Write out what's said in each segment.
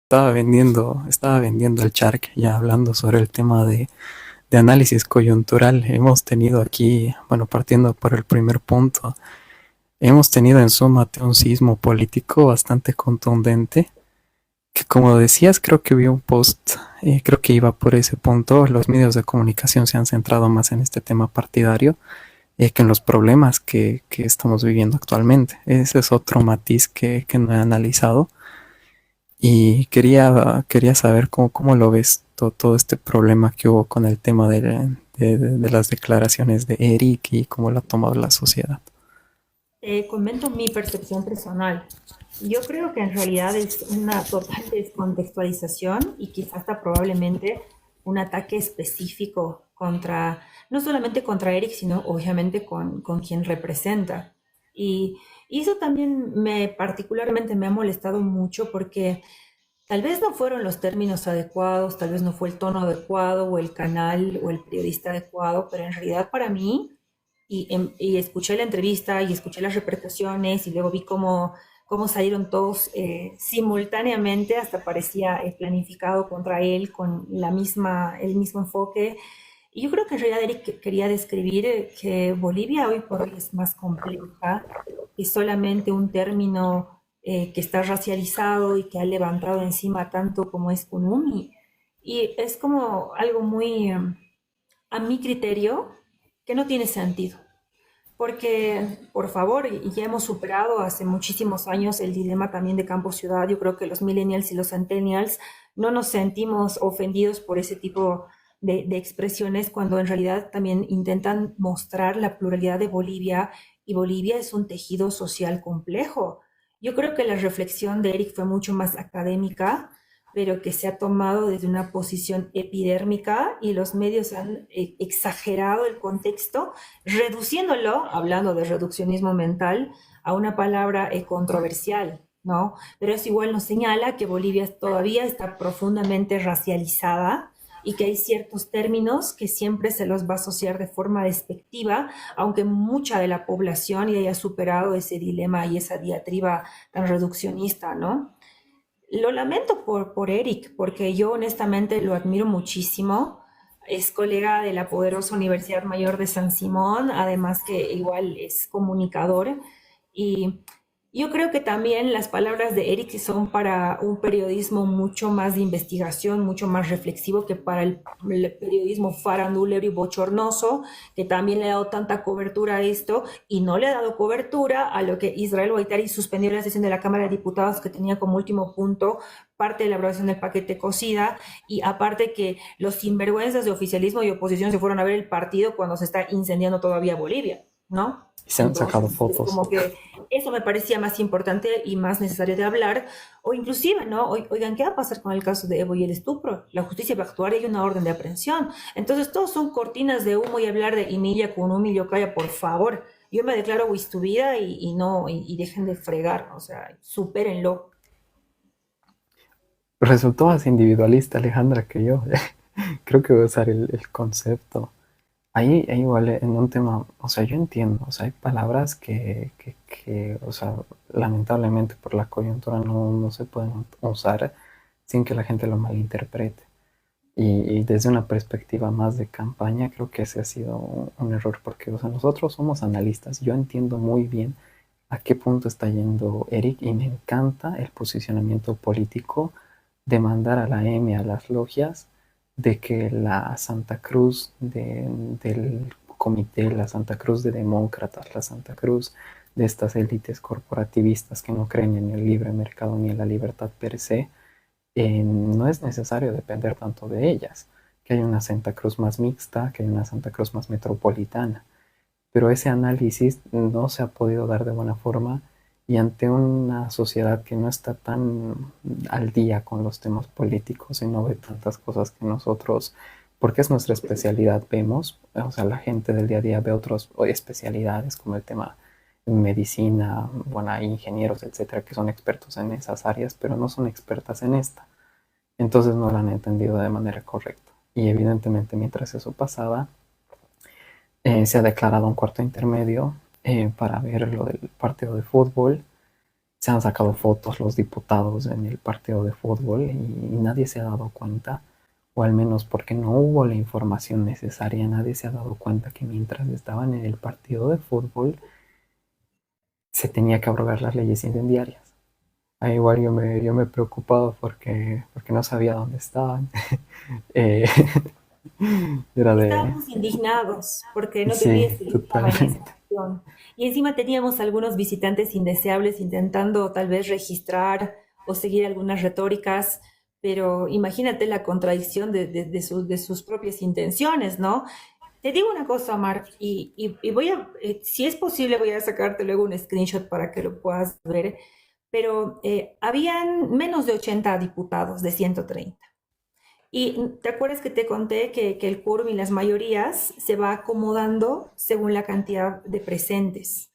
Estaba vendiendo el Shark, ya hablando sobre el tema de análisis coyuntural. Hemos tenido aquí, bueno, partiendo por el primer punto, hemos tenido en Súmate un sismo político bastante contundente, que como decías, creo que vi un post, creo que iba por ese punto. Los medios de comunicación se han centrado más en este tema partidario que en los problemas que estamos viviendo actualmente. Ese es otro matiz que no he analizado. Y quería saber cómo lo ves todo este problema que hubo con el tema de las declaraciones de Eric y cómo lo ha tomado la sociedad. Comento mi percepción personal. Yo creo que en realidad es una total descontextualización y quizás hasta probablemente un ataque específico contra, no solamente contra Eric, sino obviamente con quien representa. Y, y eso también particularmente me ha molestado mucho porque tal vez no fueron los términos adecuados, tal vez no fue el tono adecuado o el canal o el periodista adecuado, pero en realidad para mí y escuché la entrevista y escuché las repercusiones y luego vi cómo salieron todos simultáneamente, hasta parecía planificado contra él con el mismo enfoque. Y yo creo que en realidad Eric quería describir que Bolivia hoy por hoy es más compleja y solamente un término que está racializado y que ha levantado encima tanto como es Kunumi. Y es como algo muy, a mi criterio, que no tiene sentido. Porque, por favor, ya hemos superado hace muchísimos años el dilema también de campo-ciudad. Yo creo que los millennials y los centennials no nos sentimos ofendidos por ese tipo de expresiones cuando en realidad también intentan mostrar la pluralidad de Bolivia y Bolivia es un tejido social complejo. Yo creo que la reflexión de Eric fue mucho más académica, pero que se ha tomado desde una posición epidérmica y los medios han exagerado el contexto reduciéndolo, hablando de reduccionismo mental, a una palabra controversial, ¿no? Pero eso igual nos señala que Bolivia todavía está profundamente racializada y que hay ciertos términos que siempre se los va a asociar de forma despectiva, aunque mucha de la población ya haya superado ese dilema y esa diatriba tan reduccionista, ¿no? Lo lamento por Eric, porque yo honestamente lo admiro muchísimo. Es colega de la poderosa Universidad Mayor de San Simón, además que igual es comunicador. Y yo creo que también las palabras de Eric son para un periodismo mucho más de investigación, mucho más reflexivo que para el periodismo farandulero y bochornoso, que también le ha dado tanta cobertura a esto y no le ha dado cobertura a lo que Israel Guaitari suspendió la sesión de la Cámara de Diputados que tenía como último punto parte de la aprobación del paquete cocida y aparte que los sinvergüenzas de oficialismo y oposición se fueron a ver el partido cuando se está incendiando todavía Bolivia, ¿no? Y se han sacado Entonces, es fotos. como que eso me parecía más importante y más necesario de hablar, o inclusive, ¿no? Oigan, ¿qué va a pasar con el caso de Evo y el estupro? La justicia va a actuar y hay una orden de aprehensión. Entonces, todos son cortinas de humo y hablar de Emilia con un Calla, por favor. Yo me declaro Wistubida y no, y dejen de fregar, o sea, supérenlo. Resultó más individualista Alejandra que yo. Creo que voy a usar el concepto. Ahí igual en un tema, o sea, yo entiendo, o sea, hay palabras o sea, lamentablemente por la coyuntura no se pueden usar sin que la gente lo malinterprete. Y desde una perspectiva más de campaña, creo que ese ha sido un error, porque, o sea, nosotros somos analistas. Yo entiendo muy bien a qué punto está yendo Eric y me encanta el posicionamiento político de mandar a la M a las logias, de que la Santa Cruz del comité, la Santa Cruz de demócratas, la Santa Cruz de estas élites corporativistas que no creen en el libre mercado ni en la libertad per se, no es necesario depender tanto de ellas, que hay una Santa Cruz más mixta, que hay una Santa Cruz más metropolitana, pero ese análisis no se ha podido dar de buena forma y ante una sociedad que no está tan al día con los temas políticos y no ve tantas cosas que nosotros, porque es nuestra especialidad, vemos, o sea, la gente del día a día ve otras especialidades como el tema medicina, bueno, hay ingenieros, etcétera, que son expertos en esas áreas, pero no son expertas en esta. Entonces no lo han entendido de manera correcta. Y evidentemente mientras eso pasaba, se ha declarado un cuarto intermedio para ver lo del partido de fútbol. se han sacado fotos los diputados en el partido de fútbol y nadie se ha dado cuenta, o al menos porque no hubo la información necesaria, nadie se ha dado cuenta que mientras estaban en el partido de fútbol se tenía que abrogar las leyes incendiarias. Ahí igual yo me preocupaba porque no sabía dónde estaban. Eh, era de... Estábamos indignados porque no te olvides Sí, que yo estaba en esa totalmente. acción. Y encima teníamos algunos visitantes indeseables intentando tal vez registrar o seguir algunas retóricas, pero imagínate la contradicción de sus propias intenciones, ¿no? Te digo una cosa, Mark, y voy a, si es posible, voy a sacarte luego un screenshot para que lo puedas ver, pero habían menos de 80 diputados de 130. Y te acuerdas que te conté que el quórum y las mayorías se va acomodando según la cantidad de presentes.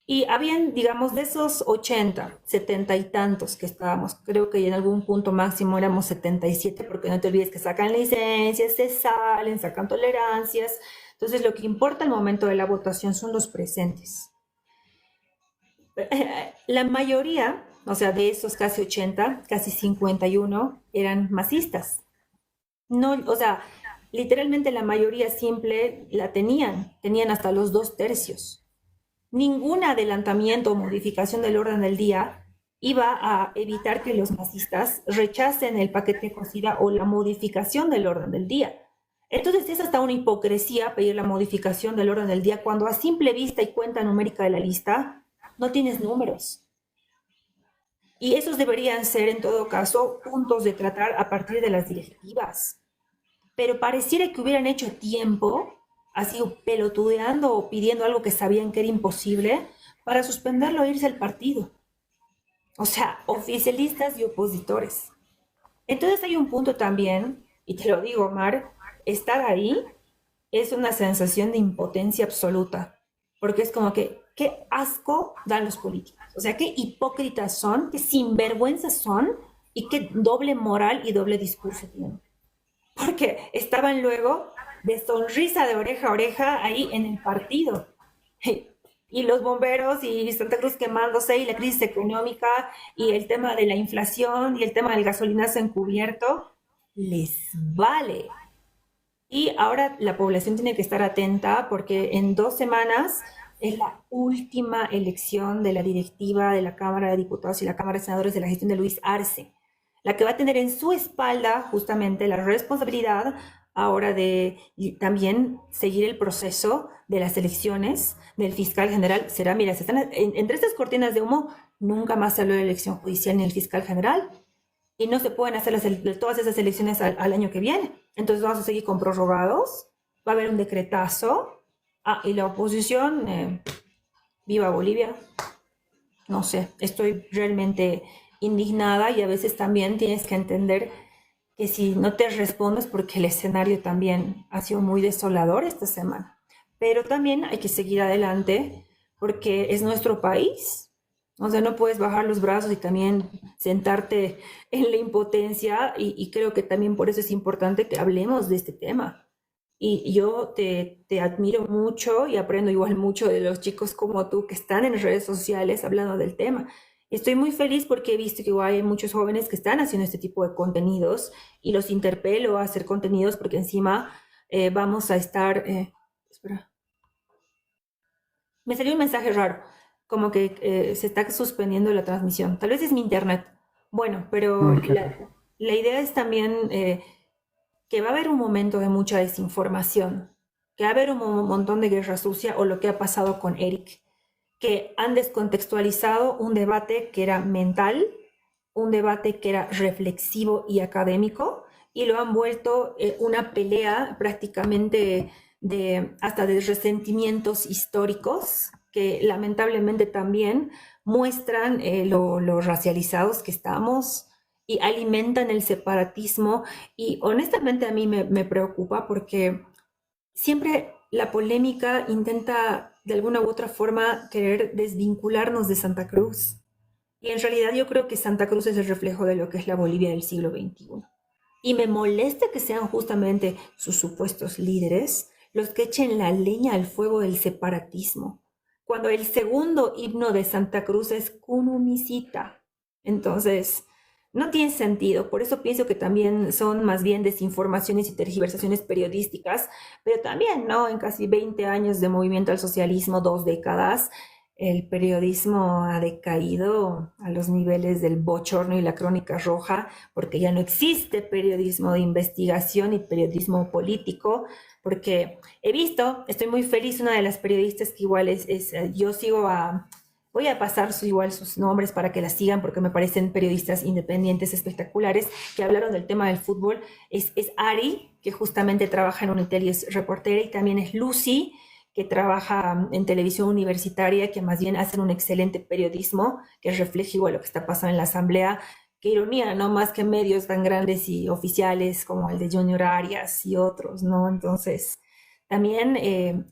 Y habían, digamos, de esos 80, 70 y tantos que estábamos, creo que en algún punto máximo éramos 77, porque no te olvides que sacan licencias, se salen, sacan tolerancias. Entonces, lo que importa al momento de la votación son los presentes. La mayoría, o sea, de esos casi 80, casi 51, eran masistas. No, o sea, literalmente la mayoría simple la tenían hasta los 2 tercios. Ningún adelantamiento o modificación del orden del día iba a evitar que los masistas rechacen el paquete cocida o la modificación del orden del día. Entonces es hasta una hipocresía pedir la modificación del orden del día cuando a simple vista y cuenta numérica de la lista no tienes números. Y esos deberían ser, en todo caso, puntos de tratar a partir de las directivas. Pero pareciera que hubieran hecho tiempo, así pelotudeando o pidiendo algo que sabían que era imposible, para suspenderlo e irse al partido. O sea, oficialistas y opositores. Entonces hay un punto también, y te lo digo, Omar, estar ahí es una sensación de impotencia absoluta, porque es como que, qué asco dan los políticos, o sea, qué hipócritas son, qué sinvergüenzas son y qué doble moral y doble discurso tienen. Porque estaban luego de sonrisa de oreja a oreja ahí en el partido. Y los bomberos y Santa Cruz quemándose y la crisis económica y el tema de la inflación y el tema del gasolinazo encubierto, les vale. Y ahora la población tiene que estar atenta porque en 2 semanas es la última elección de la directiva de la Cámara de Diputados y la Cámara de Senadores de la gestión de Luis Arce, la que va a tener en su espalda justamente la responsabilidad ahora de también seguir el proceso de las elecciones del fiscal general. Será, mira, se están, entre estas cortinas de humo, nunca más se habló de elección judicial ni el fiscal general y no se pueden hacer todas esas elecciones al año que viene. Entonces vamos a seguir con prorrogados, va a haber un decretazo, y la oposición, viva Bolivia, no sé, estoy realmente indignada y a veces también tienes que entender que si no te respondes porque el escenario también ha sido muy desolador esta semana. Pero también hay que seguir adelante porque es nuestro país. O sea, no puedes bajar los brazos y también sentarte en la impotencia y creo que también por eso es importante que hablemos de este tema. Y yo te admiro mucho y aprendo igual mucho de los chicos como tú que están en redes sociales hablando del tema. Estoy muy feliz porque he visto que igual hay muchos jóvenes que están haciendo este tipo de contenidos y los interpelo a hacer contenidos porque encima vamos a estar... espera, me salió un mensaje raro, como que se está suspendiendo la transmisión. Tal vez es mi internet. Bueno, pero Ay, qué raro. la idea es también que va a haber un momento de mucha desinformación, que va a haber un montón de guerra sucia o lo que ha pasado con Eric, que han descontextualizado un debate que era mental, un debate que era reflexivo y académico, y lo han vuelto una pelea prácticamente hasta de resentimientos históricos que lamentablemente también muestran lo racializados que estamos y alimentan el separatismo y honestamente a mí me preocupa porque siempre la polémica intenta de alguna u otra forma querer desvincularnos de Santa Cruz. Y en realidad yo creo que Santa Cruz es el reflejo de lo que es la Bolivia del siglo XXI. Y me molesta que sean justamente sus supuestos líderes los que echen la leña al fuego del separatismo. cuando el segundo himno de Santa Cruz es Kunumisita. Entonces, no tiene sentido. Por eso pienso que también son más bien desinformaciones y tergiversaciones periodísticas, pero también, ¿no? En casi 20 años de movimiento al socialismo, 2 décadas, el periodismo ha decaído a los niveles del bochorno y la crónica roja, porque ya no existe periodismo de investigación y periodismo político, porque he visto, estoy muy feliz, una de las periodistas que igual yo sigo a, voy a pasar igual sus nombres para que la sigan porque me parecen periodistas independientes espectaculares que hablaron del tema del fútbol. Es Ari, que justamente trabaja en Unitel y es reportera, y también es Lucy, que trabaja en televisión universitaria, que más bien hacen un excelente periodismo que refleja igual lo que está pasando en la asamblea. Qué ironía, ¿no? Más que medios tan grandes y oficiales como el de Junior Arias y otros, ¿no? Entonces, también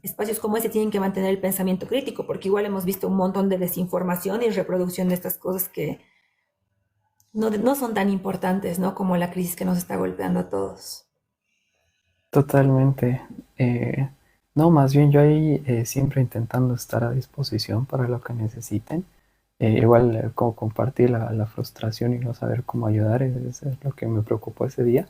espacios como ese tienen que mantener el pensamiento crítico, porque igual hemos visto un montón de desinformación y reproducción de estas cosas que no son tan importantes, ¿no? Como la crisis que nos está golpeando a todos. Totalmente. Eh, no, más bien yo ahí siempre intentando estar a disposición para lo que necesiten. Igual como compartir la frustración y no saber cómo ayudar es lo que me preocupó ese día.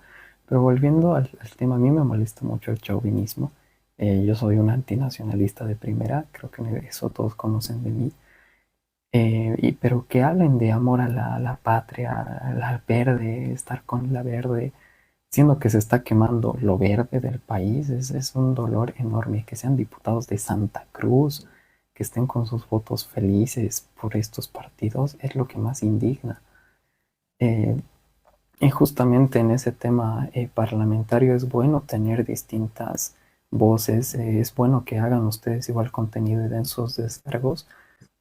Pero volviendo al tema, a mí me molesta mucho el chauvinismo. Yo soy un antinacionalista de primera, creo que eso todos conocen de mí. Pero que hablen de amor a la patria, al verde, estar con la verde, siendo que se está quemando lo verde del país, es un dolor enorme. Que sean diputados de Santa Cruz, que estén con sus votos felices por estos partidos, es lo que más indigna. Eh, y justamente en ese tema parlamentario es bueno tener distintas voces, es bueno que hagan ustedes igual contenido y den sus descargos,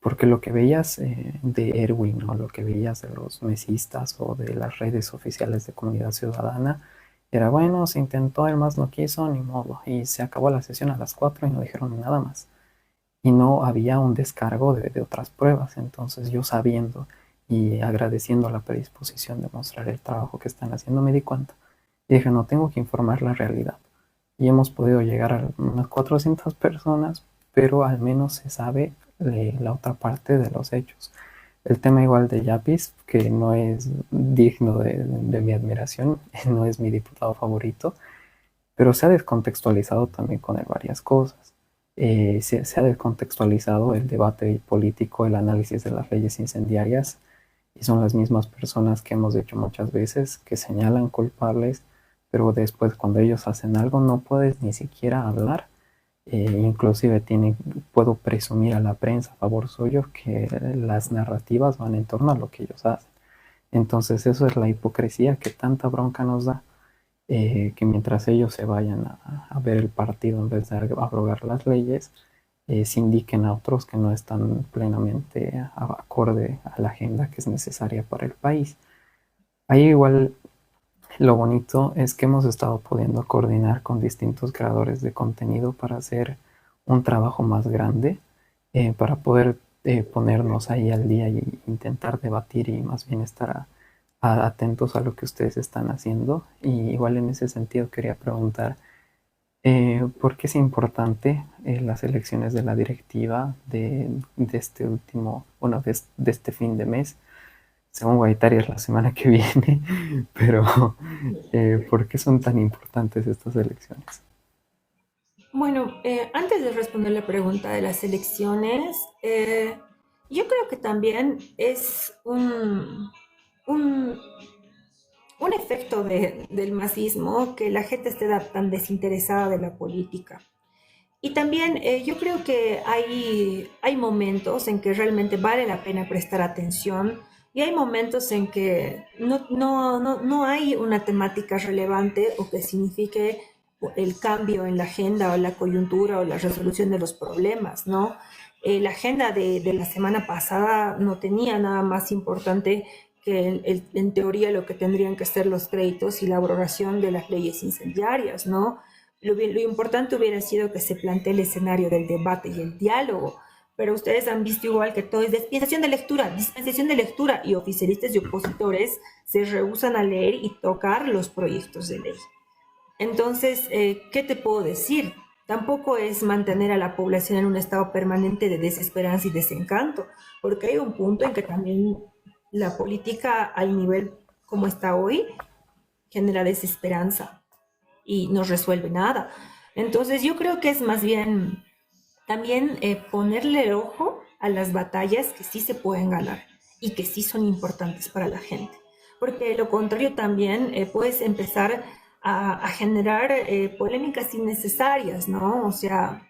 porque lo que veías de Erwin o lo que veías de los mesistas o de las redes oficiales de Comunidad Ciudadana era bueno, se intentó, el más no quiso, ni modo, y se acabó la sesión a las 4 y no dijeron nada más. Y no había un descargo de otras pruebas. Entonces yo sabiendo y agradeciendo la predisposición de mostrar el trabajo que están haciendo, me di cuenta. Y dije, no, tengo que informar la realidad. Y hemos podido llegar a unas 400 personas, pero al menos se sabe la otra parte de los hechos. El tema igual de Yapis, que no es digno de mi admiración, no es mi diputado favorito, pero se ha descontextualizado también con él varias cosas. Se ha descontextualizado el debate político, el análisis de las leyes incendiarias, y son las mismas personas que hemos dicho muchas veces que señalan culpables, pero después cuando ellos hacen algo no puedes ni siquiera hablar. Inclusive puedo presumir a la prensa a favor suyo que las narrativas van en torno a lo que ellos hacen. Entonces eso es la hipocresía que tanta bronca nos da, que mientras ellos se vayan a ver el partido en vez de abrogar las leyes, se indiquen a otros que no están plenamente acorde a la agenda que es necesaria para el país. Ahí igual lo bonito es que hemos estado pudiendo coordinar con distintos creadores de contenido para hacer un trabajo más grande, para poder ponernos ahí al día y intentar debatir y más bien estar atentos a lo que ustedes están haciendo. Y igual en ese sentido quería preguntar, ¿por qué es importante las elecciones de la directiva de este último, bueno, de este fin de mes? Según Guaitari es la semana que viene, pero ¿por qué son tan importantes estas elecciones? Bueno, antes de responder la pregunta de las elecciones, yo creo que también es un, un efecto del masismo que la gente esté tan desinteresada de la política. Y también yo creo que hay momentos en que realmente vale la pena prestar atención y hay momentos en que no hay una temática relevante o que signifique el cambio en la agenda o la coyuntura o la resolución de los problemas, ¿no? La agenda de la semana pasada no tenía nada más importante que en teoría lo que tendrían que ser los créditos y la abrogación de las leyes incendiarias, ¿no? Lo importante hubiera sido que se plantee el escenario del debate y el diálogo, pero ustedes han visto igual que todo es dispensación de lectura y oficialistas y opositores se rehúsan a leer y tocar los proyectos de ley. Entonces, ¿qué te puedo decir? Tampoco es mantener a la población en un estado permanente de desesperanza y desencanto, porque hay un punto en que también la política al nivel como está hoy genera desesperanza y no resuelve nada. Entonces yo creo que es más bien también ponerle el ojo a las batallas que sí se pueden ganar y que sí son importantes para la gente. Porque de lo contrario también puedes empezar a generar polémicas innecesarias, ¿no? O sea,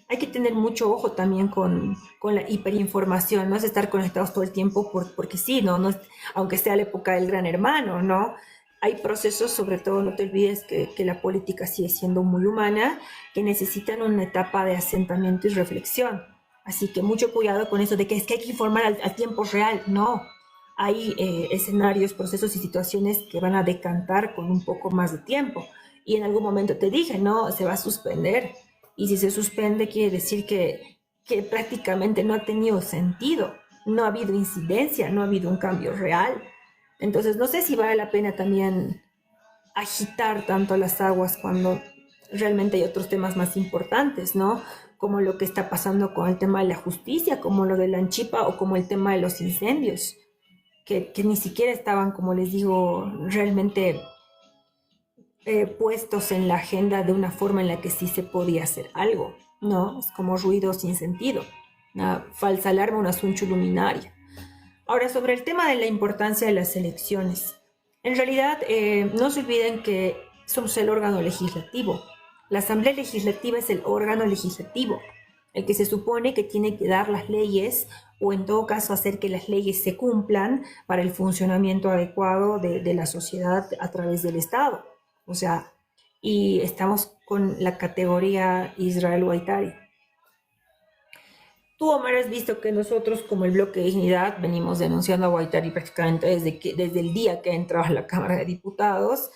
hay que tener mucho ojo también con la hiperinformación, no es estar conectados todo el tiempo porque sí, ¿no? No es- aunque sea la época del gran hermano, ¿no? Hay procesos, sobre todo no te olvides que la política sigue siendo muy humana, que necesitan una etapa de asentamiento y reflexión. Así que mucho cuidado con eso de que es que hay que informar al tiempo real, no. Hay escenarios, procesos y situaciones que van a decantar con un poco más de tiempo. Y en algún momento te dije, no, se va a suspender y si se suspende, quiere decir que prácticamente no ha tenido sentido, no ha habido incidencia, no ha habido un cambio real. Entonces, no sé si vale la pena también agitar tanto las aguas cuando realmente hay otros temas más importantes, ¿no? Como lo que está pasando con el tema de la justicia, como lo de la Anchipa o como el tema de los incendios, que ni siquiera estaban, como les digo, realmente puestos en la agenda de una forma en la que sí se podía hacer algo, ¿no? Es como ruido sin sentido, una falsa alarma, una asunto luminaria. Ahora, sobre el tema de la importancia de las elecciones. En realidad, no se olviden que somos el órgano legislativo. La Asamblea Legislativa es el órgano legislativo, el que se supone que tiene que dar las leyes o en todo caso hacer que las leyes se cumplan para el funcionamiento adecuado de la sociedad a través del Estado. O sea, y estamos con la categoría Israel Guaitari. Tú, Omar, has visto que nosotros, como el Bloque de Dignidad, venimos denunciando a Guaitari prácticamente desde el día que entró a la Cámara de Diputados,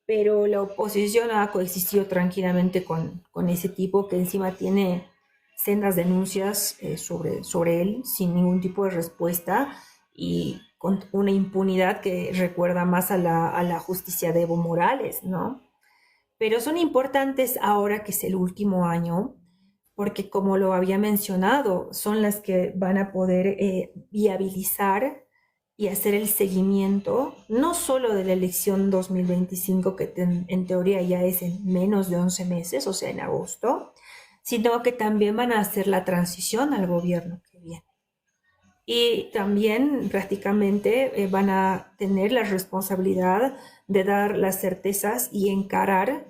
pero la oposición ha coexistido tranquilamente con ese tipo que encima tiene sendas denuncias sobre él sin ningún tipo de respuesta y con una impunidad que recuerda más a la justicia de Evo Morales, ¿no? Pero son importantes ahora que es el último año porque como lo había mencionado, son las que van a poder viabilizar y hacer el seguimiento, no solo de la elección 2025, que en teoría ya es en menos de 11 meses, o sea, en agosto, sino que también van a hacer la transición al gobierno que viene. Y también prácticamente van a tener la responsabilidad de dar las certezas y encarar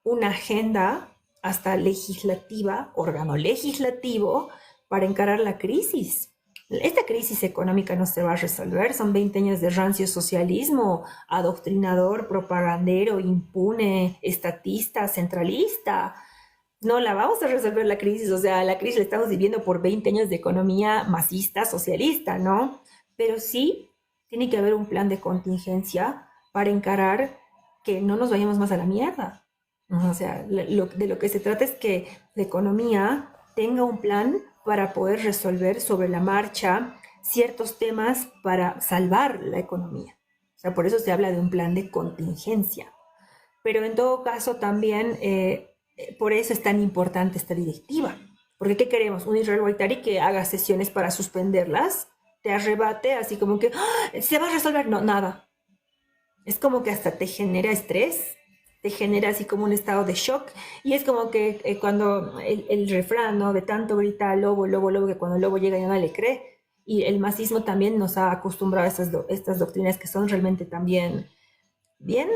una agenda hasta legislativa, órgano legislativo, para encarar la crisis. Esta crisis económica no se va a resolver, son 20 años de rancio socialismo, adoctrinador, propagandero, impune, estatista, centralista. No la vamos a resolver la crisis, o sea, la crisis la estamos viviendo por 20 años de economía masista, socialista, ¿no? Pero sí tiene que haber un plan de contingencia para encarar que no nos vayamos más a la mierda. O sea, de lo que se trata es que la economía tenga un plan para poder resolver sobre la marcha ciertos temas para salvar la economía. O sea, por eso se habla de un plan de contingencia. Pero en todo caso también por eso es tan importante esta directiva. Porque ¿qué queremos? Un Israel Guaitari que haga sesiones para suspenderlas, te arrebate así como que ¡ah! Se va a resolver. No, nada. Es como que hasta te genera estrés, te genera así como un estado de shock. Y es como que cuando el refrán, ¿no? De tanto grita lobo, lobo, lobo, que cuando el lobo llega ya no le cree. Y el masismo también nos ha acostumbrado a estas doctrinas que son realmente también bien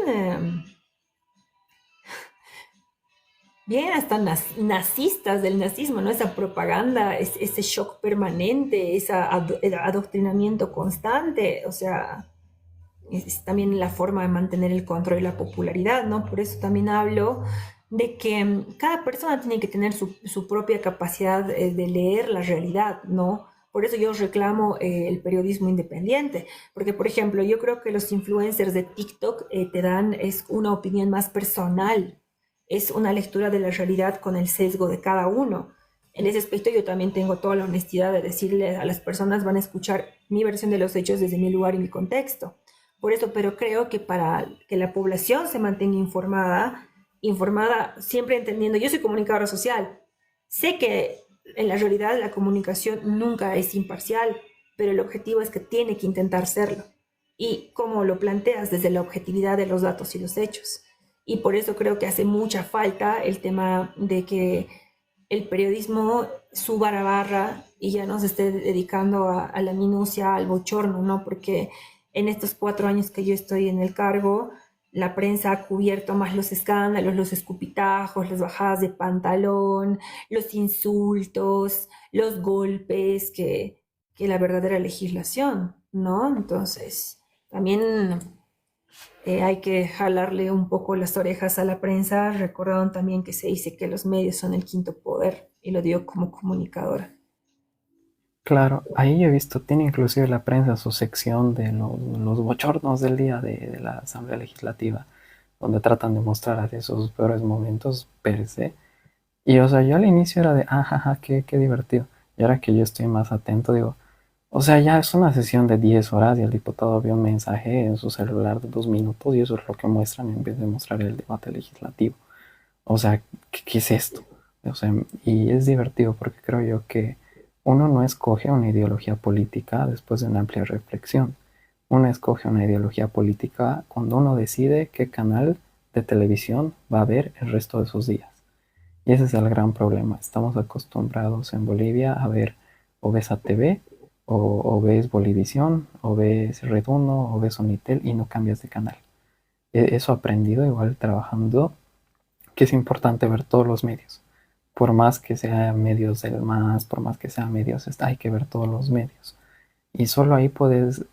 bien hasta nazistas del nazismo, ¿no? Esa propaganda, ese shock permanente, ese adoctrinamiento constante, o sea, es también la forma de mantener el control y la popularidad, ¿no? Por eso también hablo de que cada persona tiene que tener su propia capacidad de leer la realidad, ¿no? Por eso yo reclamo el periodismo independiente, porque por ejemplo, yo creo que los influencers de TikTok te dan es una opinión más personal, es una lectura de la realidad con el sesgo de cada uno. En ese aspecto yo también tengo toda la honestidad de decirle a las personas van a escuchar mi versión de los hechos desde mi lugar y mi contexto. Por eso, pero creo que para que la población se mantenga informada, informada, siempre entendiendo, yo soy comunicadora social, sé que en la realidad la comunicación nunca es imparcial, pero el objetivo es que tiene que intentar serlo. Y como lo planteas desde la objetividad de los datos y los hechos. Y por eso creo que hace mucha falta el tema de que el periodismo suba la barra y ya no se esté dedicando a la minucia, al bochorno, ¿no? Porque en estos 4 años que yo estoy en el cargo, la prensa ha cubierto más los escándalos, los escupitajos, las bajadas de pantalón, los insultos, los golpes, que la verdadera legislación, ¿no? Entonces, también hay que jalarle un poco las orejas a la prensa. Recordaron también que se dice que los medios son el quinto poder, y lo digo como comunicadora. Claro, ahí yo he visto, tiene inclusive la prensa su sección de los bochornos del día de la Asamblea Legislativa, donde tratan de mostrar así sus peores momentos per se. Y o sea, yo al inicio era de, ah, jaja, qué divertido. Y ahora que yo estoy más atento, digo, o sea, ya es una sesión de 10 horas y el diputado vio un mensaje en su celular de 2 minutos y eso es lo que muestran en vez de mostrar el debate legislativo. O sea, ¿qué es esto? O sea, y es divertido porque creo yo que uno no escoge una ideología política después de una amplia reflexión. Uno escoge una ideología política cuando uno decide qué canal de televisión va a ver el resto de sus días. Y ese es el gran problema. Estamos acostumbrados en Bolivia a ver o ves ATV, o ves Bolivisión, o ves Red Uno, o ves Unitel y no cambias de canal. Eso he aprendido igual trabajando, que es importante ver todos los medios. Por más que sean medios del MAS, por más que sean medios, hay que ver todos los medios. Y solo ahí puedes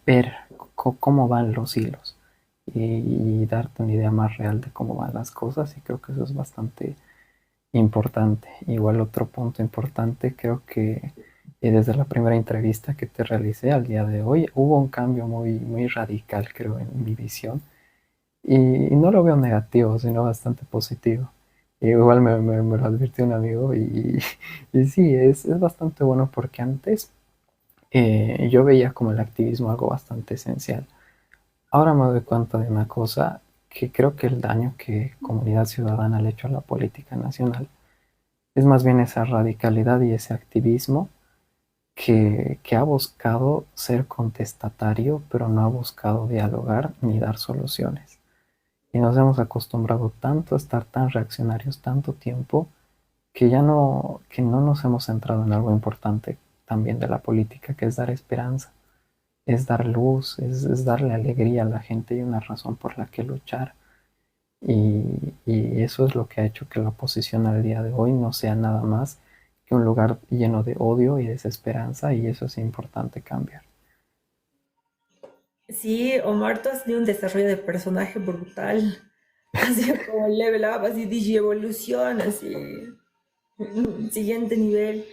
ver cómo van los hilos y darte una idea más real de cómo van las cosas. Y creo que eso es bastante importante. Igual otro punto importante, creo que desde la primera entrevista que te realicé al día de hoy, hubo un cambio muy radical, creo, en mi visión. Y no lo veo negativo, sino bastante positivo. Igual me lo advirtió un amigo y sí, es bastante bueno porque antes yo veía como el activismo algo bastante esencial. Ahora me doy cuenta de una cosa, que creo que el daño que Comunidad Ciudadana le ha hecho a la política nacional es más bien esa radicalidad y ese activismo que ha buscado ser contestatario, pero no ha buscado dialogar ni dar soluciones. Y nos hemos acostumbrado tanto a estar tan reaccionarios tanto tiempo que no nos hemos centrado en algo importante también de la política, que es dar esperanza, es dar luz, es darle alegría a la gente y una razón por la que luchar. Y eso es lo que ha hecho que la oposición al día de hoy no sea nada más que un lugar lleno de odio y desesperanza, y eso es importante cambiar. Sí, Omar, tú has tenido un desarrollo de personaje brutal. Así como level up, así digievolución, así, siguiente nivel.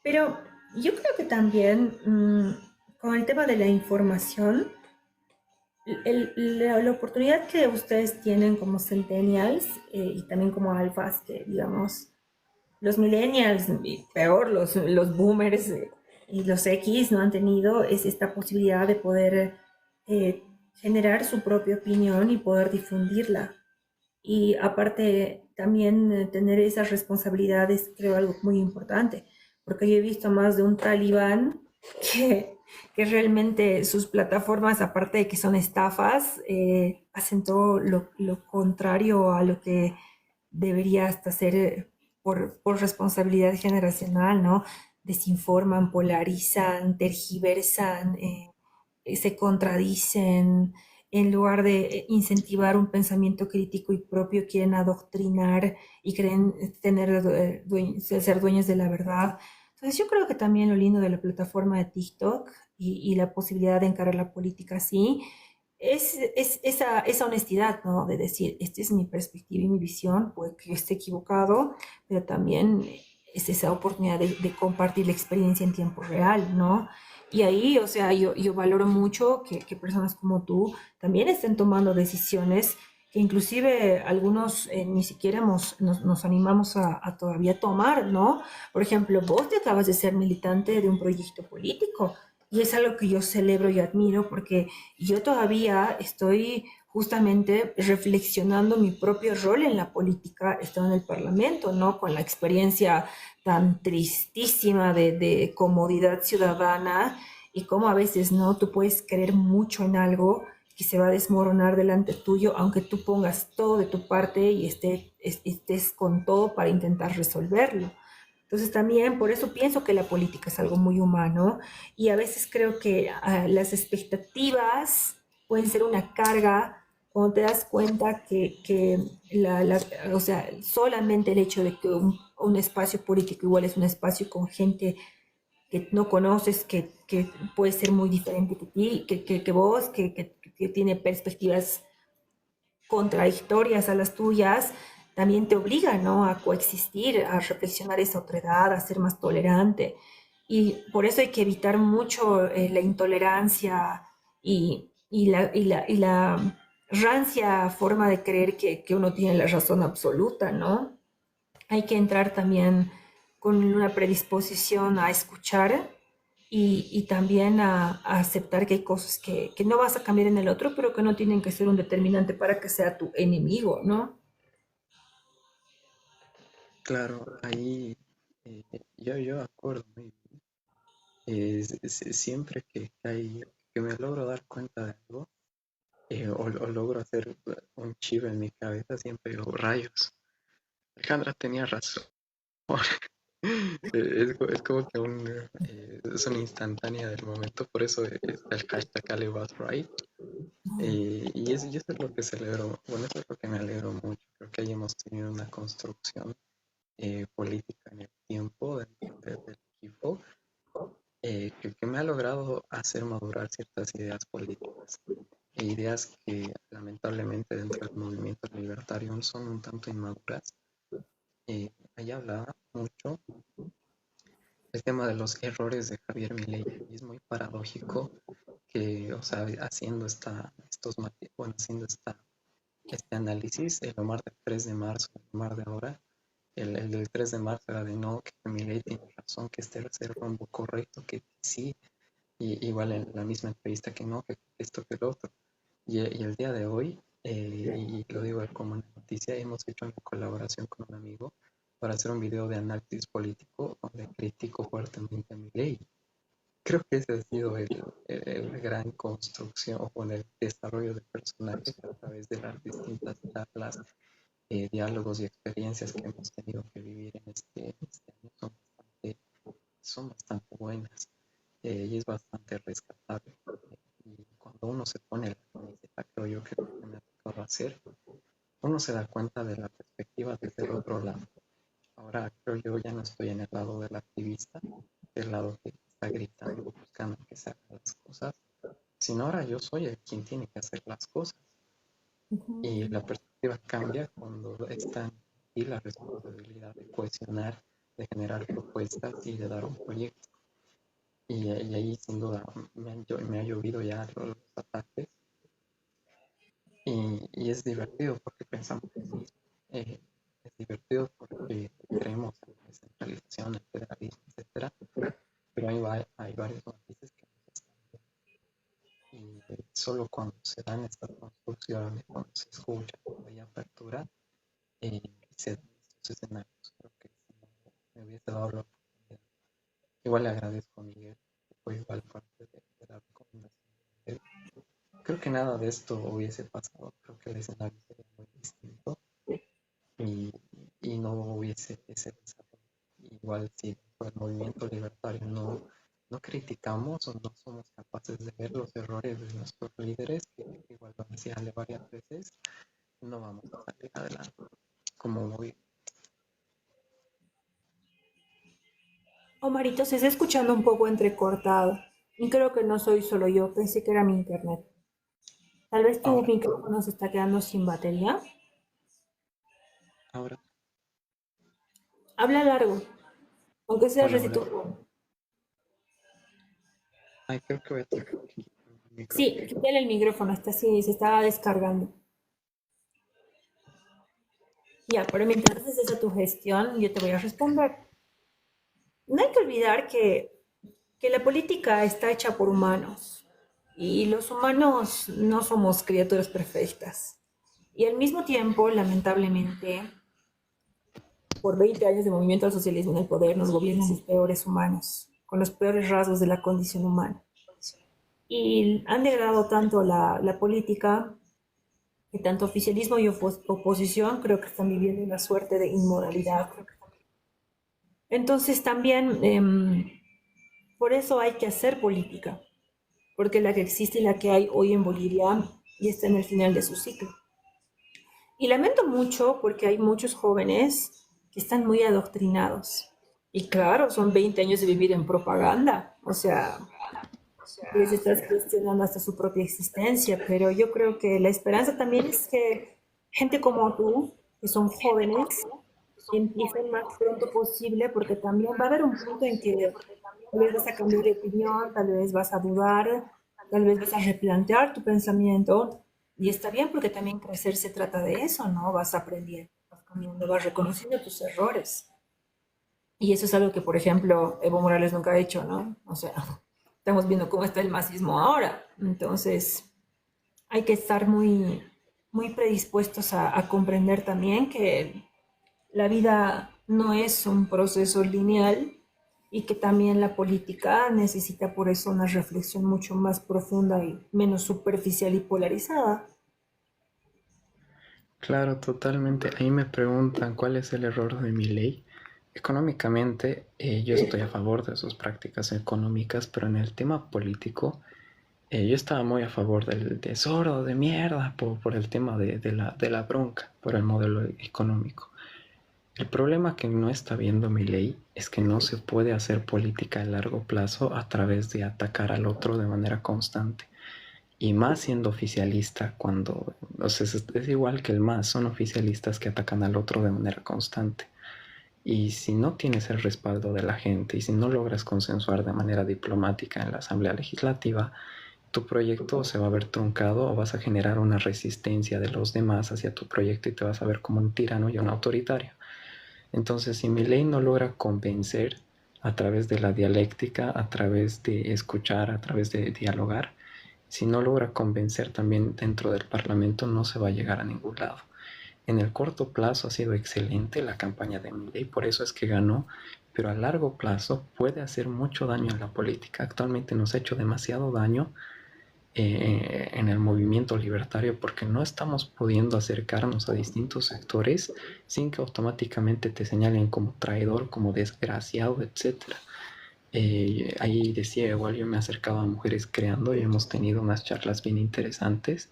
Pero yo creo que también con el tema de la información, la oportunidad que ustedes tienen como centennials y también como alfas, que digamos, los millennials, y peor, los boomers y los X no han tenido, es esta posibilidad de poder eh, generar su propia opinión y poder difundirla. Y aparte, también tener esas responsabilidades, creo algo muy importante, porque yo he visto más de un talibán que, que realmente sus plataformas, aparte de que son estafas, hacen todo lo contrario a lo que debería hasta ser por responsabilidad generacional, ¿no? Desinforman, polarizan, tergiversan, se contradicen, en lugar de incentivar un pensamiento crítico y propio, quieren adoctrinar y creen tener ser dueños de la verdad. Entonces yo creo que también lo lindo de la plataforma de TikTok y la posibilidad de encarar la política así es esa honestidad, ¿no? De decir, esta es mi perspectiva y mi visión, puede que yo esté equivocado, pero también es esa oportunidad de compartir la experiencia en tiempo real, ¿no? Y ahí, o sea, yo valoro mucho que personas como tú también estén tomando decisiones que inclusive algunos ni siquiera nos animamos a todavía tomar, ¿no? Por ejemplo, vos te acabas de ser militante de un proyecto político y es algo que yo celebro y admiro porque yo todavía estoy justamente reflexionando mi propio rol en la política, estando en el Parlamento, ¿no? Con la experiencia tan tristísima de comodidad ciudadana y cómo a veces, ¿no? Tú puedes creer mucho en algo que se va a desmoronar delante tuyo, aunque tú pongas todo de tu parte y estés con todo para intentar resolverlo. Entonces también por eso pienso que la política es algo muy humano y a veces creo que las expectativas pueden ser una carga cuando te das cuenta que o sea, solamente el hecho de que un espacio político igual es un espacio con gente que no conoces, que puede ser muy diferente que ti, que vos, que tiene perspectivas contradictorias a las tuyas, también te obliga, ¿no? A coexistir, a reflexionar esa otredad, a ser más tolerante. Y por eso hay que evitar mucho la intolerancia y la rancia forma de creer que uno tiene la razón absoluta, ¿no? Hay que entrar también con una predisposición a escuchar y también a aceptar que hay cosas que no vas a cambiar en el otro, pero que no tienen que ser un determinante para que sea tu enemigo, ¿no? Claro, ahí eh, yo acuerdo muy bien. Siempre que me logro dar cuenta de algo, o logro hacer un chivo en mi cabeza, siempre digo, rayos, Alejandra tenía razón. Es como que es una instantánea del momento, por eso está el hashtag Ale was right. Y eso es lo que celebro, bueno, eso es lo que me alegro mucho. Creo que ahí hemos tenido una construcción política en el tiempo dentro del equipo, que me ha logrado hacer madurar ciertas ideas políticas, ideas que lamentablemente dentro del movimiento libertario son un tanto inmaduras. Ahí hablaba mucho el tema de los errores de Javier Milei, y es muy paradójico que, o sea, haciendo este análisis, el Omar del 3 de marzo, el Omar de ahora, el del 3 de marzo era de no, que Milei tiene razón, que este es el rumbo correcto, que sí, y igual en la misma entrevista que no, que esto, que lo otro. Y el día de hoy, y lo digo como una noticia, hemos hecho una colaboración con un amigo para hacer un video de análisis político donde critico fuertemente a Milei. Creo que ese ha sido el gran construcción o con el desarrollo de personajes a través de las distintas charlas, diálogos y experiencias que hemos tenido que vivir en este año son bastante buenas, y es bastante rescatable. Y cuando uno se pone la camiseta, creo yo que es lo que me ha tocado hacer, uno se da cuenta de la perspectiva desde el otro lado. Ahora creo yo ya no estoy en el lado del activista, del lado que está gritando, buscando que se hagan las cosas, sino ahora yo soy el quien tiene que hacer las cosas. Y la perspectiva cambia cuando está en ti la responsabilidad de cohesionar, de generar propuestas y de dar un proyecto. Y ahí sin duda me ha llovido ya los ataques y es divertido porque pensamos lo mismo. Es divertido porque creemos en la descentralización, el federalismo, etcétera, pero hay varios matices que nos están y solo cuando se dan estas construcciones, cuando se escucha, cuando hay apertura, se dan estos escenarios. Creo que si no me hubiese dado la oportunidad. Igual le agradezco a Miguel, que fue igual parte de la recomendación de Miguel. Creo que nada de esto hubiese pasado. Creo que el escenario sería muy distinto y, y no hubiese ese desarrollo. Igual si por el movimiento libertario no criticamos o no somos capaces de ver los errores de nuestros líderes, que igual lo decía Ale varias veces, no vamos a salir adelante como movimiento. Omarito, se está escuchando un poco entrecortado. Y creo que no soy solo yo, pensé que era mi internet. Tal vez tu Ahora, micrófono se está quedando sin batería. ahora, Habla largo, aunque sea hola, hola. recito. Ay, creo que voy a tener que quitar el Sí, micrófono. quítale el micrófono, está así, se estaba descargando. Ya, pero mientras haces esa tu gestión, yo te voy a responder. No hay que olvidar que la política está hecha por humanos. Y los humanos no somos criaturas perfectas. Y al mismo tiempo, lamentablemente, por 20 años de movimiento al socialismo en el poder, nos gobiernan los peores humanos, con los peores rasgos de la condición humana. Y han degradado tanto la política que tanto oficialismo y oposición creo que están viviendo una suerte de inmoralidad. Entonces también por eso hay que hacer política, porque la que existe y la que hay hoy en Bolivia ya está en el final de su ciclo. Y lamento mucho porque hay muchos jóvenes que están muy adoctrinados. Y claro, son 20 años de vivir en propaganda. O sea, les estás cuestionando hasta su propia existencia. Pero yo creo que la esperanza también es que gente como tú, que son jóvenes, empiecen más pronto posible, porque también va a haber un punto en que tal vez vas a cambiar de opinión, tal vez vas a dudar, tal vez vas a replantear tu pensamiento. Y está bien porque también crecer se trata de eso, ¿no? Vas aprendiendo, vas cambiando, vas reconociendo tus errores. Y eso es algo que, por ejemplo, Evo Morales nunca ha hecho, ¿no? O sea, estamos viendo cómo está el masismo ahora. Entonces, hay que estar muy, muy predispuestos a comprender también que la vida no es un proceso lineal y que también la política necesita por eso una reflexión mucho más profunda y menos superficial y polarizada. Claro, totalmente. Ahí me preguntan cuál es el error de mi ley. Económicamente, yo estoy a favor de sus prácticas económicas, pero en el tema político, yo estaba muy a favor del tesoro de mierda por el tema de la bronca, por el modelo económico. El problema que no está viendo mi ley es que no se puede hacer política a largo plazo a través de atacar al otro de manera constante. Y más siendo oficialista, cuando, o sea, es igual que el más, son oficialistas que atacan al otro de manera constante. Y si no tienes el respaldo de la gente y si no logras consensuar de manera diplomática en la Asamblea Legislativa, tu proyecto se va a ver truncado o vas a generar una resistencia de los demás hacia tu proyecto y te vas a ver como un tirano y un autoritario. Entonces, si mi ley no logra convencer a través de la dialéctica, a través de escuchar, a través de dialogar, si no logra convencer también dentro del Parlamento, no se va a llegar a ningún lado. En el corto plazo ha sido excelente la campaña de Milei, por eso es que ganó, pero a largo plazo puede hacer mucho daño en la política. Actualmente nos ha hecho demasiado daño en el movimiento libertario porque no estamos pudiendo acercarnos a distintos sectores sin que automáticamente te señalen como traidor, como desgraciado, etcétera. Ahí decía, igual yo me acercaba a Mujeres Creando y hemos tenido unas charlas bien interesantes,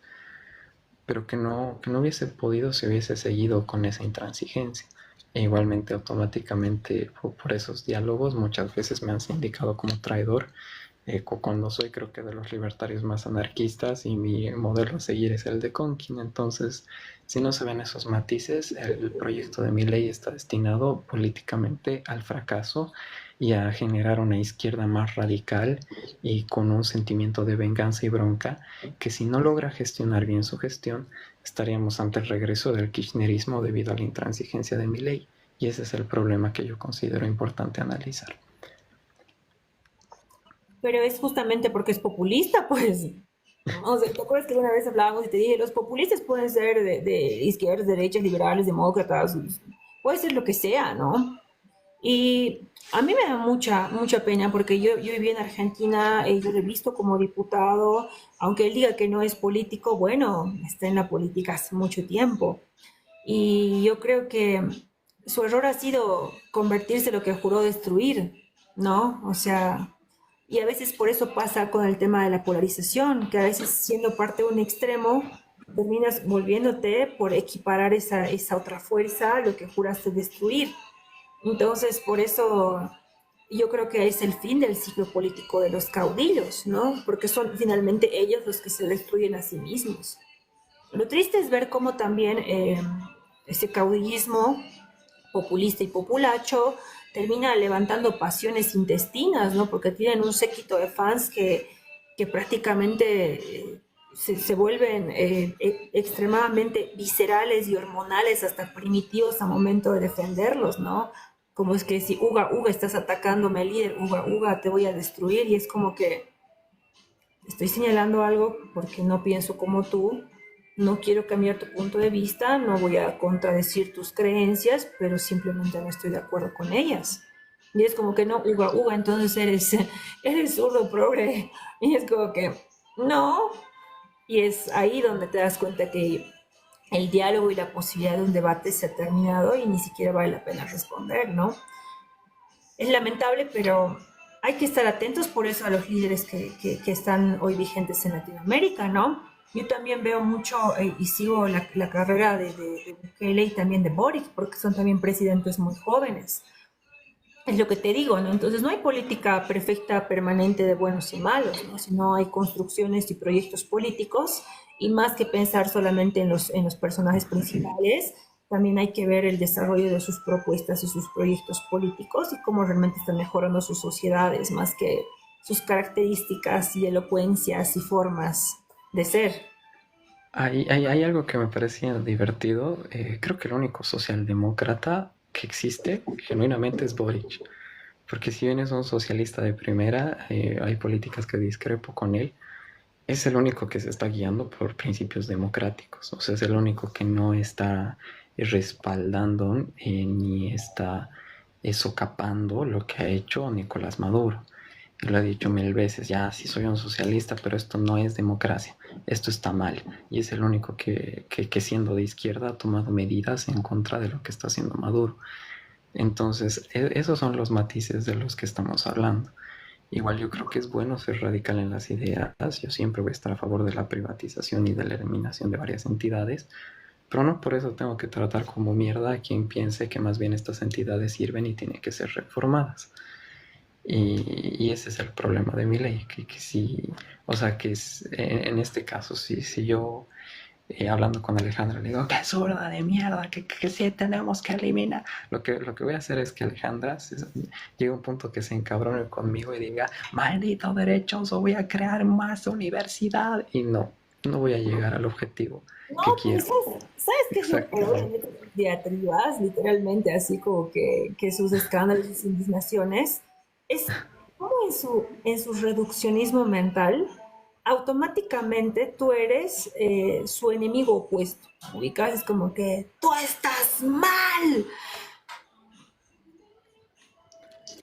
pero que no hubiese podido si hubiese seguido con esa intransigencia. E igualmente, automáticamente, por esos diálogos, muchas veces me han indicado como traidor, cuando soy creo que de los libertarios más anarquistas y mi modelo a seguir es el de Conkin. Entonces, si no se ven esos matices, el proyecto de mi ley está destinado políticamente al fracaso y a generar una izquierda más radical y con un sentimiento de venganza y bronca que si no logra gestionar bien su gestión, estaríamos ante el regreso del kirchnerismo debido a la intransigencia de mi ley. Y ese es el problema que yo considero importante analizar. Pero es justamente porque es populista, pues. O sea, ¿te acuerdas que una vez hablábamos y te dije, los populistas pueden ser de izquierdas, derechas, liberales, demócratas, puede ser lo que sea, ¿no? Y a mí me da mucha, mucha pena porque yo viví en Argentina, yo lo he visto como diputado, aunque él diga que no es político, bueno, está en la política hace mucho tiempo. Y yo creo que su error ha sido convertirse en lo que juró destruir, ¿no? O sea, y a veces por eso pasa con el tema de la polarización, que a veces siendo parte de un extremo, terminas volviéndote por equiparar esa otra fuerza a lo que juraste destruir. Entonces, por eso yo creo que es el fin del ciclo político de los caudillos, ¿no? Porque son finalmente ellos los que se destruyen a sí mismos. Lo triste es ver cómo también ese caudillismo populista y populacho termina levantando pasiones intestinas, ¿no? Porque tienen un séquito de fans que prácticamente se vuelven extremadamente viscerales y hormonales, hasta primitivos a momento de defenderlos, ¿no? Como es que si Uga, Uga, estás atacándome al líder, Uga, Uga, te voy a destruir, y es como que estoy señalando algo porque no pienso como tú, no quiero cambiar tu punto de vista, no voy a contradecir tus creencias, pero simplemente no estoy de acuerdo con ellas. Y es como que no, Uga, Uga, entonces eres zurdo progre. Y es como que no. Y es ahí donde te das cuenta que el diálogo y la posibilidad de un debate se ha terminado y ni siquiera vale la pena responder, ¿no? Es lamentable, pero hay que estar atentos por eso a los líderes que están hoy vigentes en Latinoamérica, ¿no? Yo también veo mucho y sigo la carrera de Bukele y también de Boric, porque son también presidentes muy jóvenes. Es lo que te digo, ¿no? Entonces no hay política perfecta permanente de buenos y malos, ¿no? Sino hay construcciones y proyectos políticos y más que pensar solamente en los personajes principales, también hay que ver el desarrollo de sus propuestas y sus proyectos políticos y cómo realmente están mejorando sus sociedades, más que sus características y elocuencias y formas de ser. Hay algo que me parecía divertido. Creo que el único socialdemócrata que existe genuinamente es Boric. Porque si bien es un socialista de primera, hay políticas que discrepo con él. Es el único que se está guiando por principios democráticos. O sea, es el único que no está respaldando ni está socapando lo que ha hecho Nicolás Maduro. Y lo he dicho mil veces, ya sí soy un socialista, pero esto no es democracia, esto está mal. Y es el único que siendo de izquierda ha tomado medidas en contra de lo que está haciendo Maduro. Entonces, esos son los matices de los que estamos hablando. Igual yo creo que es bueno ser radical en las ideas. Yo siempre voy a estar a favor de la privatización y de la eliminación de varias entidades, pero no por eso tengo que tratar como mierda a quien piense que más bien estas entidades sirven y tienen que ser reformadas. Y ese es el problema de mi ley, que si, o sea, que es, en este caso, si yo hablando con Alejandra le digo, qué zurda de mierda, que sí tenemos que eliminar. Lo que voy a hacer es que Alejandra llegue a un punto que se encabrone conmigo y diga, maldito derechoso, voy a crear más universidad. Y no voy a llegar al objetivo No, que pero quiero. ¿sabes qué es lo peor Exactamente. de sus diatribas? Literalmente, así como que sus escándalos y sus indignaciones, es como en su reduccionismo mental, automáticamente tú eres su enemigo opuesto. Ubicas, es como que tú estás mal.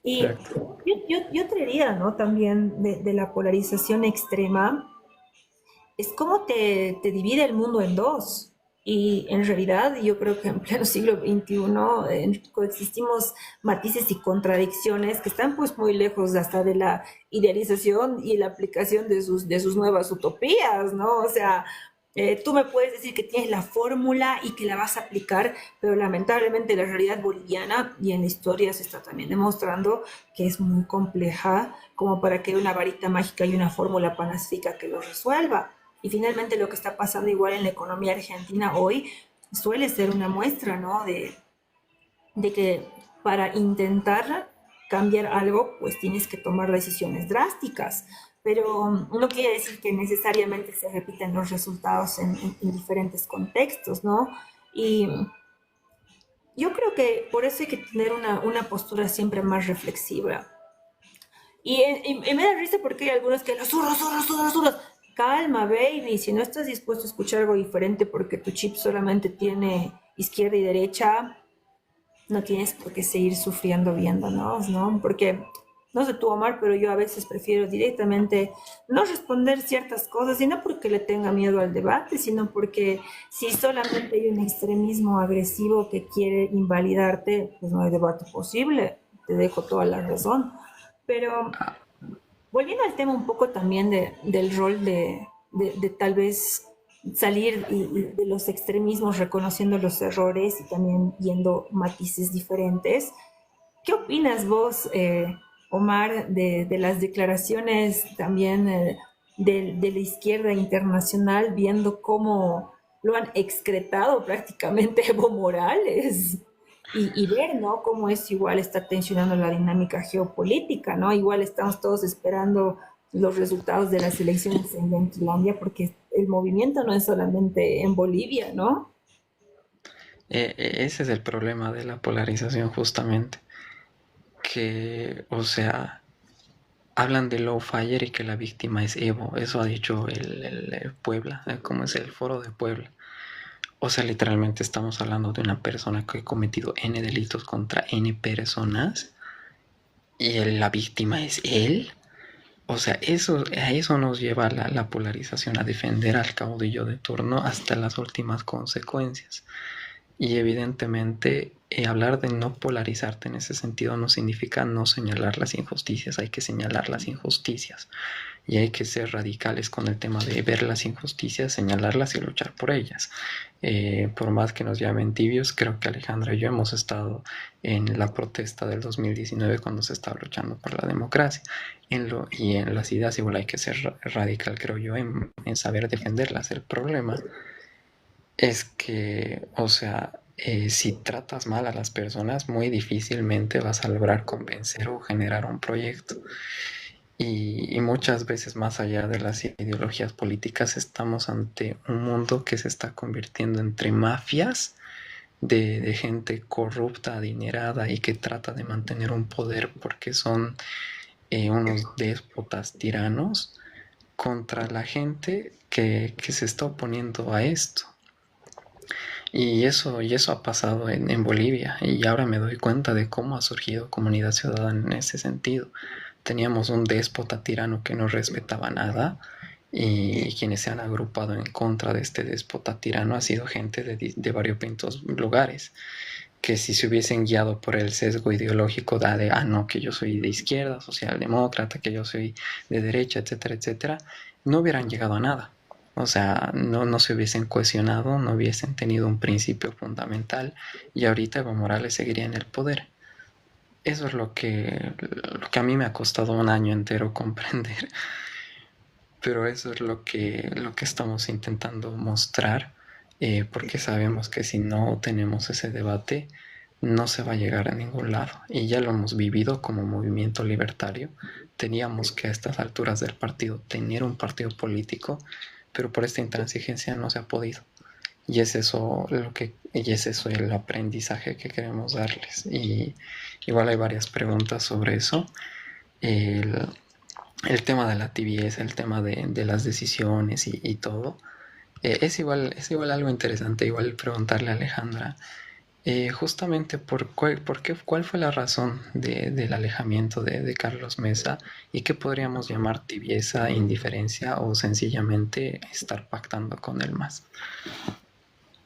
Y Exacto. yo traería, ¿no? También de la polarización extrema es como te divide el mundo en dos. Y en realidad yo creo que en pleno siglo XXI coexistimos matices y contradicciones que están pues muy lejos hasta de la idealización y la aplicación de sus nuevas utopías, ¿no? O sea, tú me puedes decir que tienes la fórmula y que la vas a aplicar, pero lamentablemente la realidad boliviana y en la historia se está también demostrando que es muy compleja como para que una varita mágica y una fórmula pacífica que lo resuelva. Y finalmente lo que está pasando igual en la economía argentina hoy suele ser una muestra, ¿no? De que para intentar cambiar algo, pues tienes que tomar decisiones drásticas. Pero no quiere decir que necesariamente se repiten los resultados en diferentes contextos, ¿no? Y yo creo que por eso hay que tener una postura siempre más reflexiva. Y me da risa porque hay algunos que los zurros, zurros, zurros, zurros. Calma, baby. Si no estás dispuesto a escuchar algo diferente porque tu chip solamente tiene izquierda y derecha, no tienes por qué seguir sufriendo viéndonos, ¿no? Porque, no sé tú, Omar, pero yo a veces prefiero directamente no responder ciertas cosas, y no porque le tenga miedo al debate, sino porque si solamente hay un extremismo agresivo que quiere invalidarte, pues no hay debate posible. Te dejo toda la razón. Pero volviendo al tema un poco también del rol de tal vez salir y de los extremismos, reconociendo los errores y también viendo matices diferentes, ¿qué opinas vos, Omar, de las declaraciones también de la izquierda internacional, viendo cómo lo han excretado prácticamente Evo Morales? Y ver, ¿no? Cómo eso igual está tensionando la dinámica geopolítica, ¿no? Igual estamos todos esperando los resultados de las elecciones en Ventulandia, porque el movimiento no es solamente en Bolivia, ¿no? Ese es el problema de la polarización justamente. Que, o sea, hablan de Lawfire y que la víctima es Evo. Eso ha dicho el Puebla, como es el foro de Puebla. O sea, literalmente estamos hablando de una persona que ha cometido N delitos contra N personas y la víctima es él. O sea, a eso nos lleva la polarización, a defender al caudillo de turno hasta las últimas consecuencias. Y evidentemente hablar de no polarizarte en ese sentido no significa no señalar las injusticias, hay que señalar las injusticias y hay que ser radicales con el tema de ver las injusticias, señalarlas y luchar por ellas. Por más que nos llamen tibios, creo que Alejandra y yo hemos estado en la protesta del 2019 cuando se estaba luchando por la democracia. Y en las ideas igual hay que ser radical, creo yo, en saber defenderlas. El problema es que, o sea, si tratas mal a las personas, muy difícilmente vas a lograr convencer o generar un proyecto. Y muchas veces más allá de las ideologías políticas estamos ante un mundo que se está convirtiendo entre mafias de gente corrupta, adinerada y que trata de mantener un poder porque son unos déspotas tiranos contra la gente que se está oponiendo a esto. Y eso ha pasado en Bolivia y ahora me doy cuenta de cómo ha surgido comunidad ciudadana en ese sentido. Teníamos un déspota tirano que no respetaba nada y quienes se han agrupado en contra de este déspota tirano ha sido gente de variopintos lugares que si se hubiesen guiado por el sesgo ideológico de, no, que yo soy de izquierda, socialdemócrata, que yo soy de derecha, etcétera, etcétera, no hubieran llegado a nada. O sea, no se hubiesen cohesionado, no hubiesen tenido un principio fundamental y ahorita Evo Morales seguiría en el poder. Eso es lo que a mí me ha costado un año entero comprender, pero eso es lo que estamos intentando mostrar, porque sabemos que si no tenemos ese debate, no se va a llegar a ningún lado. Y ya lo hemos vivido como movimiento libertario. Teníamos que a estas alturas del partido tener un partido político, pero por esta intransigencia no se ha podido. Y es eso el aprendizaje que queremos darles. Y igual hay varias preguntas sobre eso. El, el tema de la tibieza, el tema de las decisiones y todo. Es igual algo interesante, igual preguntarle a Alejandra, justamente cuál fue la razón del alejamiento de Carlos Mesa y qué podríamos llamar tibieza, indiferencia o sencillamente estar pactando con él más.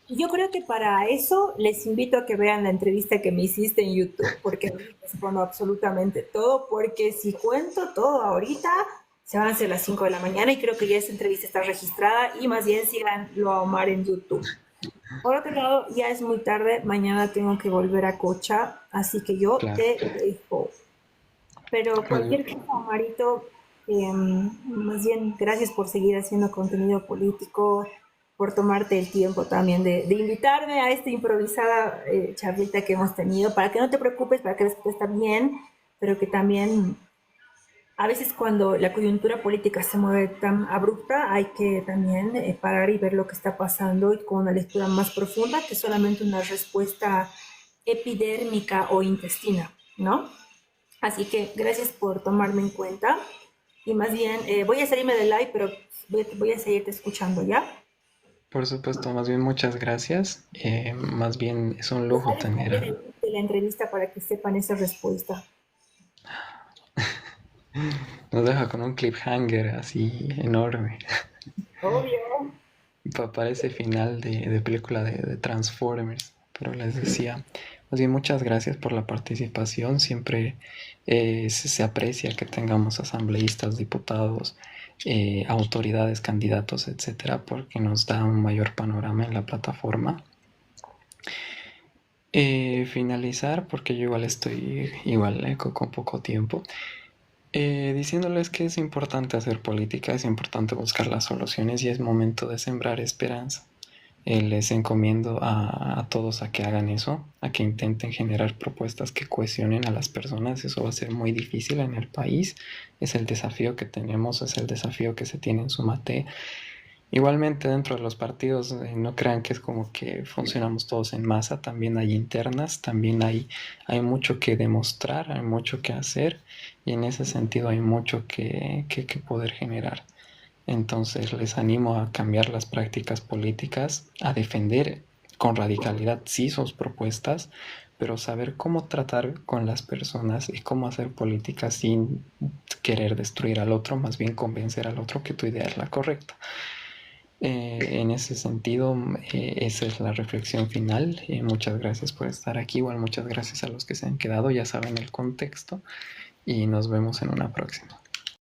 Yo creo que para eso les invito a que vean la entrevista que me hiciste en YouTube, porque ahí respondo absolutamente todo, porque si cuento todo ahorita, se van a hacer las 5 de la mañana y creo que ya esa entrevista está registrada y más bien síganlo a Omar en YouTube. Por otro lado, ya es muy tarde, mañana tengo que volver a Cocha, así que yo Claro. te dejo. Pero Pues, cualquier cosa, Marito, más bien gracias por seguir haciendo contenido político, por tomarte el tiempo también de invitarme a esta improvisada charlita que hemos tenido, para que no te preocupes, para que después está bien, pero que también a veces cuando la coyuntura política se mueve tan abrupta, hay que también parar y ver lo que está pasando y con una lectura más profunda que solamente una respuesta epidérmica o intestina, ¿no? Así que gracias por tomarme en cuenta. Y más bien, voy a salirme del live, pero voy a seguirte escuchando, ¿ya? por supuesto, más bien muchas gracias. Más bien es un lujo Dejar el tener. de la entrevista para que sepan esa respuesta. Nos deja con un cliffhanger así enorme. Obvio. Para ese final de película de Transformers. Pero les decía, más bien muchas gracias por la participación. Siempre se aprecia que tengamos asambleístas, diputados, autoridades, candidatos, etcétera, porque nos da un mayor panorama en la plataforma. Finalizar, porque yo igual estoy igual con poco tiempo. Diciéndoles que es importante hacer política, es importante buscar las soluciones y es momento de sembrar esperanza. Les encomiendo a todos a que hagan eso, a que intenten generar propuestas que cohesionen a las personas. Eso va a ser muy difícil en el país. Es el desafío que tenemos, es el desafío que se tiene en Sumate. Igualmente dentro de los partidos, no crean que es como que funcionamos todos en masa, también hay internas, también hay mucho que demostrar, hay mucho que hacer y en ese sentido hay mucho que poder generar. Entonces les animo a cambiar las prácticas políticas, a defender con radicalidad sí sus propuestas, pero saber cómo tratar con las personas y cómo hacer política sin querer destruir al otro, más bien convencer al otro que tu idea es la correcta. En ese sentido, esa es la reflexión final. Muchas gracias por estar aquí. Igual muchas gracias a los que se han quedado, ya saben el contexto y nos vemos en una próxima.